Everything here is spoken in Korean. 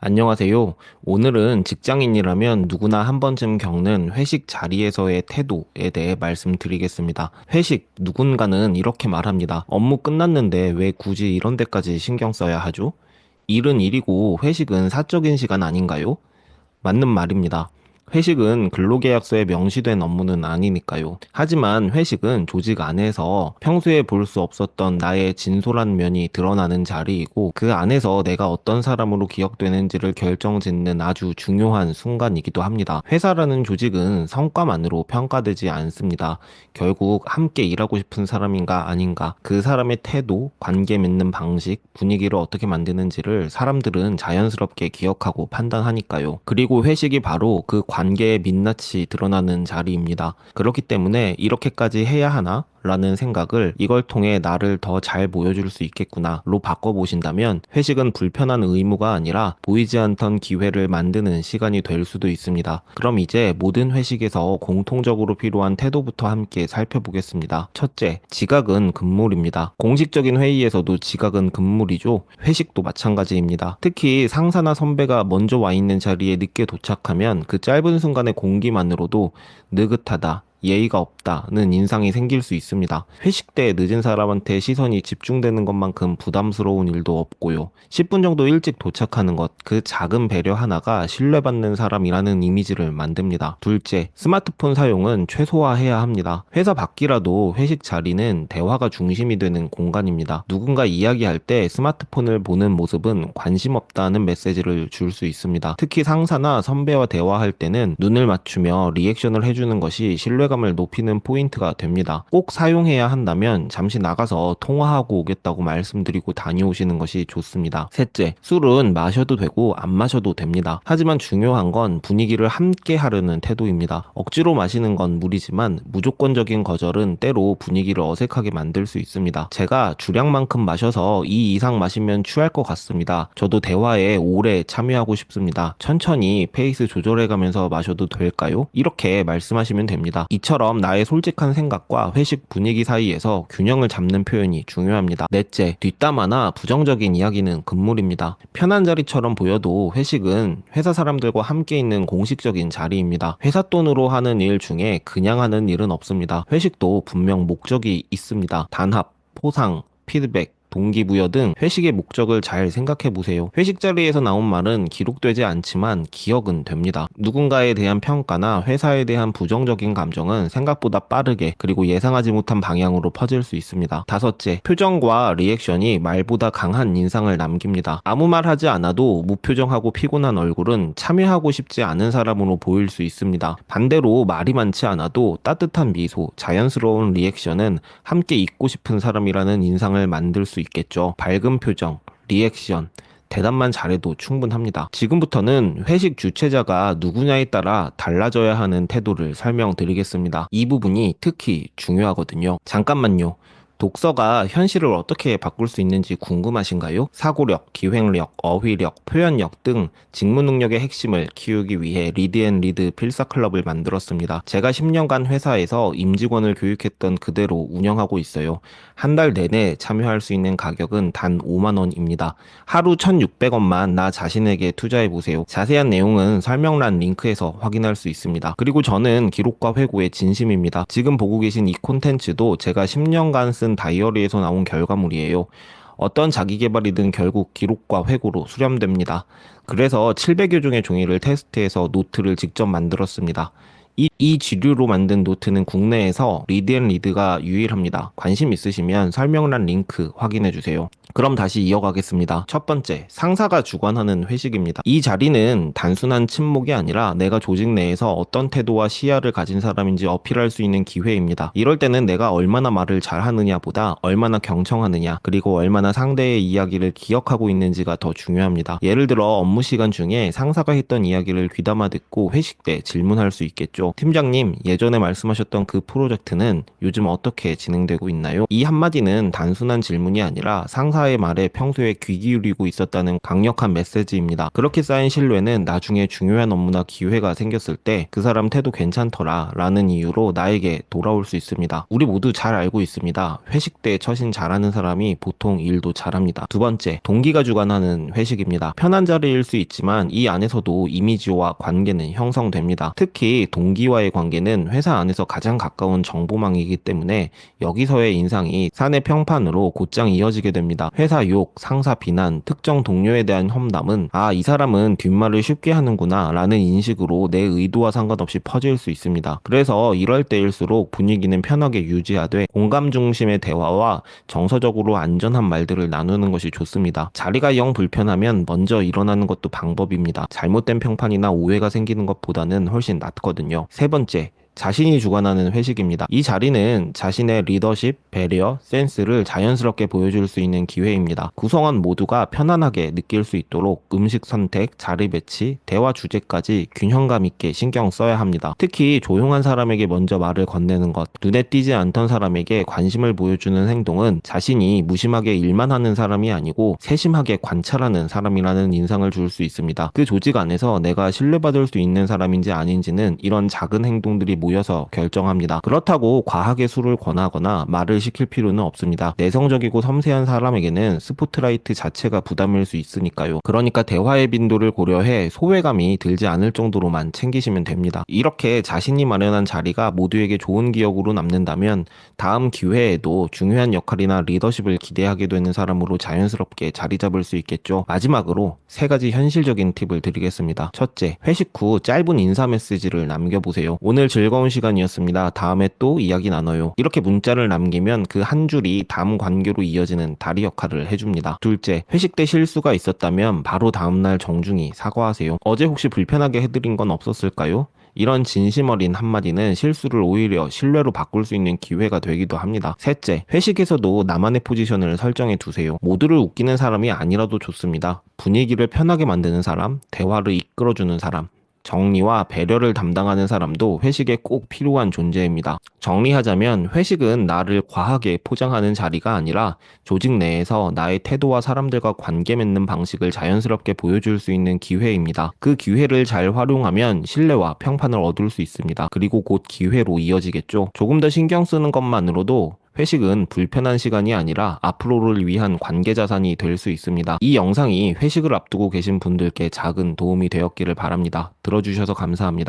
안녕하세요. 오늘은 직장인이라면 누구나 한 번쯤 겪는 회식 자리에서의 태도에 대해 말씀드리겠습니다. 회식, 누군가는 이렇게 말합니다. 업무 끝났는데 왜 굳이 이런 데까지 신경 써야 하죠? 일은 일이고 회식은 사적인 시간 아닌가요? 맞는 말입니다. 회식은 근로계약서에 명시된 업무는 아니니까요. 하지만 회식은 조직 안에서 평소에 볼 수 없었던 나의 진솔한 면이 드러나는 자리이고 그 안에서 내가 어떤 사람으로 기억되는지를 결정짓는 아주 중요한 순간이기도 합니다. 회사라는 조직은 성과만으로 평가되지 않습니다. 결국 함께 일하고 싶은 사람인가 아닌가, 그 사람의 태도, 관계 맺는 방식, 분위기를 어떻게 만드는지를 사람들은 자연스럽게 기억하고 판단하니까요. 그리고 회식이 바로 그 관계의 민낯이 드러나는 자리입니다. 그렇기 때문에 이렇게까지 해야 하나? 라는 생각을 이걸 통해 나를 더 잘 보여줄 수 있겠구나로 바꿔보신다면 회식은 불편한 의무가 아니라 보이지 않던 기회를 만드는 시간이 될 수도 있습니다. 그럼 이제 모든 회식에서 공통적으로 필요한 태도부터 함께 살펴보겠습니다. 첫째, 지각은 금물입니다. 공식적인 회의에서도 지각은 금물이죠. 회식도 마찬가지입니다. 특히 상사나 선배가 먼저 와 있는 자리에 늦게 도착하면 그 짧은 순간의 공기만으로도 느긋하다, 예의가 없다는 인상이 생길 수 있습니다. 회식 때 늦은 사람한테 시선이 집중되는 것만큼 부담스러운 일도 없고요. 10분 정도 일찍 도착하는 것, 그 작은 배려 하나가 신뢰받는 사람이라는 이미지를 만듭니다. 둘째, 스마트폰 사용은 최소화해야 합니다. 회사 밖이라도 회식 자리는 대화가 중심이 되는 공간입니다. 누군가 이야기할 때 스마트폰을 보는 모습은 관심 없다는 메시지를 줄 수 있습니다. 특히 상사나 선배와 대화할 때는 눈을 맞추며 리액션을 해주는 것이 신뢰감을 높이는 포인트가 됩니다. 꼭 사용해야 한다면 잠시 나가서 통화하고 오겠다고 말씀드리고 다녀오시는 것이 좋습니다. 셋째, 술은 마셔도 되고 안 마셔도 됩니다. 하지만 중요한 건 분위기를 함께 하려는 태도입니다. 억지로 마시는 건 무리지만 무조건적인 거절은 때로 분위기를 어색하게 만들 수 있습니다. 제가 주량만큼 마셔서 이 이상 마시면 취할 것 같습니다. 저도 대화에 오래 참여하고 싶습니다. 천천히 페이스 조절해가면서 마셔도 될까요? 이렇게 말씀하시면 됩니다. 이처럼 나의 솔직한 생각과 회식 분위기 사이에서 균형을 잡는 표현이 중요합니다. 넷째, 뒷담화나 부정적인 이야기는 금물입니다. 편한 자리처럼 보여도 회식은 회사 사람들과 함께 있는 공식적인 자리입니다. 회사 돈으로 하는 일 중에 그냥 하는 일은 없습니다. 회식도 분명 목적이 있습니다. 단합, 포상, 피드백, 동기부여 등 회식의 목적을 잘 생각해 보세요. 회식 자리에서 나온 말은 기록되지 않지만 기억은 됩니다. 누군가에 대한 평가나 회사에 대한 부정적인 감정은 생각보다 빠르게 그리고 예상하지 못한 방향으로 퍼질 수 있습니다. 다섯째, 표정과 리액션이 말보다 강한 인상을 남깁니다. 아무 말 하지 않아도 무표정하고 피곤한 얼굴은 참여하고 싶지 않은 사람으로 보일 수 있습니다. 반대로 말이 많지 않아도 따뜻한 미소, 자연스러운 리액션은 함께 있고 싶은 사람이라는 인상을 만들 수 있겠죠. 밝은 표정, 리액션, 대답만 잘해도 충분합니다. 지금부터는 회식 주최자가 누구냐에 따라 달라져야 하는 태도를 설명드리겠습니다. 이 부분이 특히 중요하거든요. 잠깐만요. 독서가 현실을 어떻게 바꿀 수 있는지 궁금하신가요? 사고력, 기획력, 어휘력, 표현력 등 직무 능력의 핵심을 키우기 위해 리드 필사 클럽을 만들었습니다. 제가 10년간 회사에서 임직원을 교육했던 그대로 운영하고 있어요. 한 달 내내 참여할 수 있는 가격은 단 5만 원입니다. 하루 1,600원만 나 자신에게 투자해 보세요. 자세한 내용은 설명란 링크에서 확인할 수 있습니다. 그리고 저는 기록과 회고에 진심입니다. 지금 보고 계신 이 콘텐츠도 제가 10년간 쓴 다이어리에서 나온 결과물이에요. 어떤 자기계발이든 결국 기록과 회고로 수렴됩니다. 그래서 700여 종의 종이를 테스트해서 노트를 직접 만들었습니다. 이 지류로 만든 노트는 국내에서 리드가 유일합니다. 관심 있으시면 설명란 링크 확인해주세요. 그럼 다시 이어가겠습니다. 첫 번째, 상사가 주관하는 회식입니다. 이 자리는 단순한 친목이 아니라 내가 조직 내에서 어떤 태도와 시야를 가진 사람인지 어필할 수 있는 기회입니다. 이럴 때는 내가 얼마나 말을 잘하느냐보다 얼마나 경청하느냐, 그리고 얼마나 상대의 이야기를 기억하고 있는지가 더 중요합니다. 예를 들어 업무 시간 중에 상사가 했던 이야기를 귀담아 듣고 회식 때 질문할 수 있겠죠. 있겠죠. 팀장님, 예전에 말씀하셨던 그 프로젝트는 요즘 어떻게 진행되고 있나요? 이 한마디는 단순한 질문이 아니라 상사의 말에 평소에 귀 기울이고 있었다는 강력한 메시지입니다. 그렇게 쌓인 신뢰는 나중에 중요한 업무나 기회가 생겼을 때 그 사람 태도 괜찮더라 라는 이유로 나에게 돌아올 수 있습니다. 우리 모두 잘 알고 있습니다. 회식 때 처신 잘하는 사람이 보통 일도 잘합니다. 두 번째, 동기가 주관하는 회식입니다. 편한 자리일 수 있지만 이 안에서도 이미지와 관계는 형성됩니다. 특히 동기와의 관계는 회사 안에서 가장 가까운 정보망이기 때문에 여기서의 인상이 사내 평판으로 곧장 이어지게 됩니다. 회사 욕, 상사 비난, 특정 동료에 대한 험담은 이 사람은 뒷말을 쉽게 하는구나 라는 인식으로 내 의도와 상관없이 퍼질 수 있습니다. 그래서 이럴 때일수록 분위기는 편하게 유지하되 공감 중심의 대화와 정서적으로 안전한 말들을 나누는 것이 좋습니다. 자리가 영 불편하면 먼저 일어나는 것도 방법입니다. 잘못된 평판이나 오해가 생기는 것보다는 훨씬 낫거든요. 세 번째, 자신이 주관하는 회식입니다. 이 자리는 자신의 리더십, 배려, 센스를 자연스럽게 보여줄 수 있는 기회입니다. 구성원 모두가 편안하게 느낄 수 있도록 음식 선택, 자리 배치, 대화 주제까지 균형감 있게 신경 써야 합니다. 특히 조용한 사람에게 먼저 말을 건네는 것, 눈에 띄지 않던 사람에게 관심을 보여주는 행동은 자신이 무심하게 일만 하는 사람이 아니고 세심하게 관찰하는 사람이라는 인상을 줄 수 있습니다. 그 조직 안에서 내가 신뢰받을 수 있는 사람인지 아닌지는 이런 작은 행동들이 모여서 결정합니다. 그렇다고 과하게 술을 권하거나 말을 시킬 필요는 없습니다. 내성적이고 섬세한 사람에게는 스포트라이트 자체가 부담일 수 있으니까요. 그러니까 대화의 빈도를 고려해 소외감이 들지 않을 정도로만 챙기시면 됩니다. 이렇게 자신이 마련한 자리가 모두에게 좋은 기억으로 남는다면 다음 기회에도 중요한 역할이나 리더십을 기대하게 되는 사람으로 자연스럽게 자리 잡을 수 있겠죠. 마지막으로 세 가지 현실적인 팁을 드리겠습니다. 첫째, 회식 후 짧은 인사 메시지를 남겨보세요. 오늘 즐거운 시간이었습니다. 다음에 또 이야기 나눠요. 이렇게 문자를 남기면 그 한 줄이 다음 관계로 이어지는 다리 역할을 해줍니다. 둘째, 회식 때 실수가 있었다면 바로 다음날 정중히 사과하세요. 어제 혹시 불편하게 해드린 건 없었을까요? 이런 진심 어린 한마디는 실수를 오히려 신뢰로 바꿀 수 있는 기회가 되기도 합니다. 셋째, 회식에서도 나만의 포지션을 설정해 두세요. 모두를 웃기는 사람이 아니라도 좋습니다. 분위기를 편하게 만드는 사람, 대화를 이끌어주는 사람, 정리와 배려를 담당하는 사람도 회식에 꼭 필요한 존재입니다. 정리하자면 회식은 나를 과하게 포장하는 자리가 아니라 조직 내에서 나의 태도와 사람들과 관계 맺는 방식을 자연스럽게 보여줄 수 있는 기회입니다. 그 기회를 잘 활용하면 신뢰와 평판을 얻을 수 있습니다. 그리고 곧 기회로 이어지겠죠. 조금 더 신경 쓰는 것만으로도 회식은 불편한 시간이 아니라 앞으로를 위한 관계 자산이 될 수 있습니다. 이 영상이 회식을 앞두고 계신 분들께 작은 도움이 되었기를 바랍니다. 들어주셔서 감사합니다.